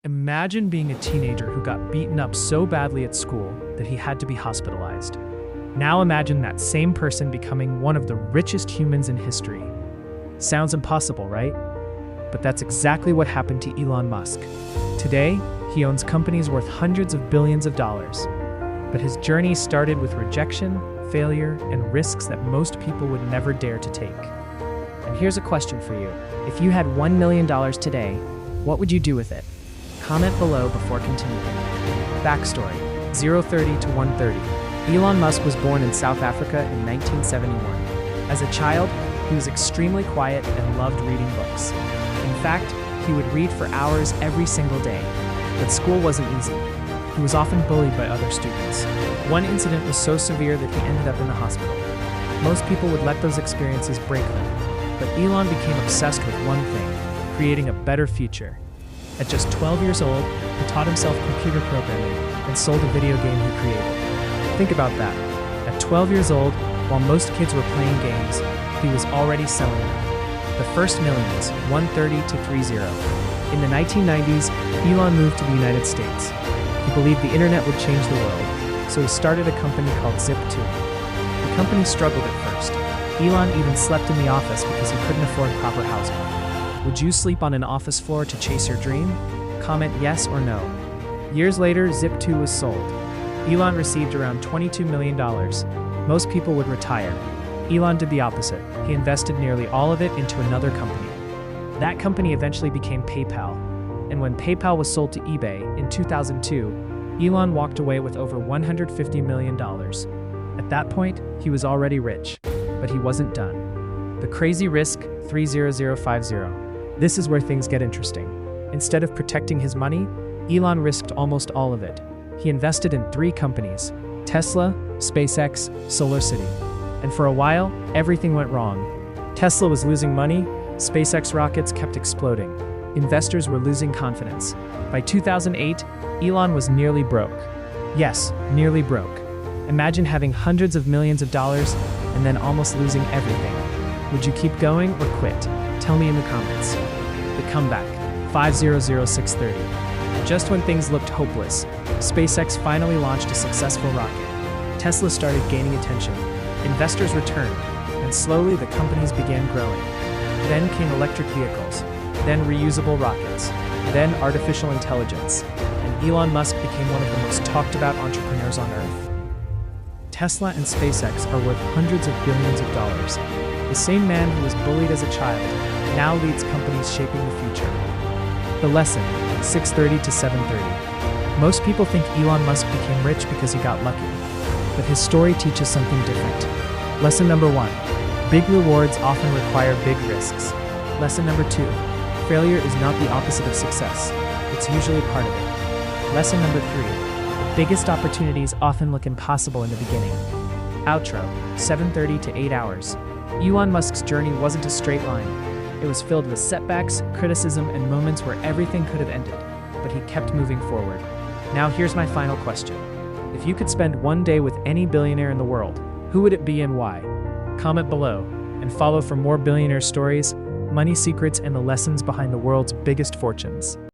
Imagine being a teenager who got beaten up so badly at school that he had to be hospitalized. Now imagine that same person becoming one of the richest humans in history. Sounds impossible, right? But that's exactly what happened to Elon Musk. Today, he owns companies worth hundreds of billions of dollars. But his journey started with rejection, failure, and risks that most people would never dare to take. And here's a question for you. If you had $1 million today, what would you do with it? Comment below before continuing. Backstory: 030 to 130. Elon Musk was born in South Africa in 1971. As a child, he was extremely quiet and loved reading books. In fact, he would read for hours every single day. But school wasn't easy. He was often bullied by other students. One incident was so severe that he ended up in the hospital. Most people would let those experiences break them. But Elon became obsessed with one thing: creating a better future. At just 12 years old, he taught himself computer programming and sold a video game he created. Think about that. At 12 years old, while most kids were playing games, he was already selling them. The first millions, 130 to 30. In the 1990s, Elon moved to the United States. He believed the internet would change the world, so he started a company called Zip2. The company struggled at first. Elon even slept in the office because he couldn't afford proper housing. Would you sleep on an office floor to chase your dream? Comment yes or no. Years later, Zip2 was sold. Elon received around $22 million. Most people would retire. Elon did the opposite. He invested nearly all of it into another company. That company eventually became PayPal. And when PayPal was sold to eBay in 2002, Elon walked away with over $150 million. At that point, he was already rich. But he wasn't done. The crazy risk: 30050. This is where things get interesting. Instead of protecting his money, Elon risked almost all of it. He invested in 3 companies: Tesla, SpaceX, SolarCity. And for a while, everything went wrong. Tesla was losing money, SpaceX rockets kept exploding. Investors were losing confidence. By 2008, Elon was nearly broke. Yes, nearly broke. Imagine having hundreds of millions of dollars and then almost losing everything. Would you keep going or quit? Tell me in the comments. The comeback: 500630. Just when things looked hopeless, SpaceX finally launched a successful rocket. Tesla started gaining attention. Investors returned, and slowly the companies began growing. Then came electric vehicles, then reusable rockets, then artificial intelligence, and Elon Musk became one of the most talked about entrepreneurs on Earth. Tesla and SpaceX are worth hundreds of billions of dollars. The same man who was bullied as a child now leads companies shaping the future. The lesson: 630 to 730. Most people think Elon Musk became rich because he got lucky. But his story teaches something different. Lesson number 1: big rewards often require big risks. Lesson number 2: failure is not the opposite of success. It's usually part of it. Lesson number 3: the biggest opportunities often look impossible in the beginning. Outro: 7:30 to 8 hours. Elon Musk's journey wasn't a straight line. It was filled with setbacks, criticism, and moments where everything could have ended, but he kept moving forward. Now here's my final question. If you could spend one day with any billionaire in the world, who would it be and why? Comment below, and follow for more billionaire stories, money secrets, and the lessons behind the world's biggest fortunes.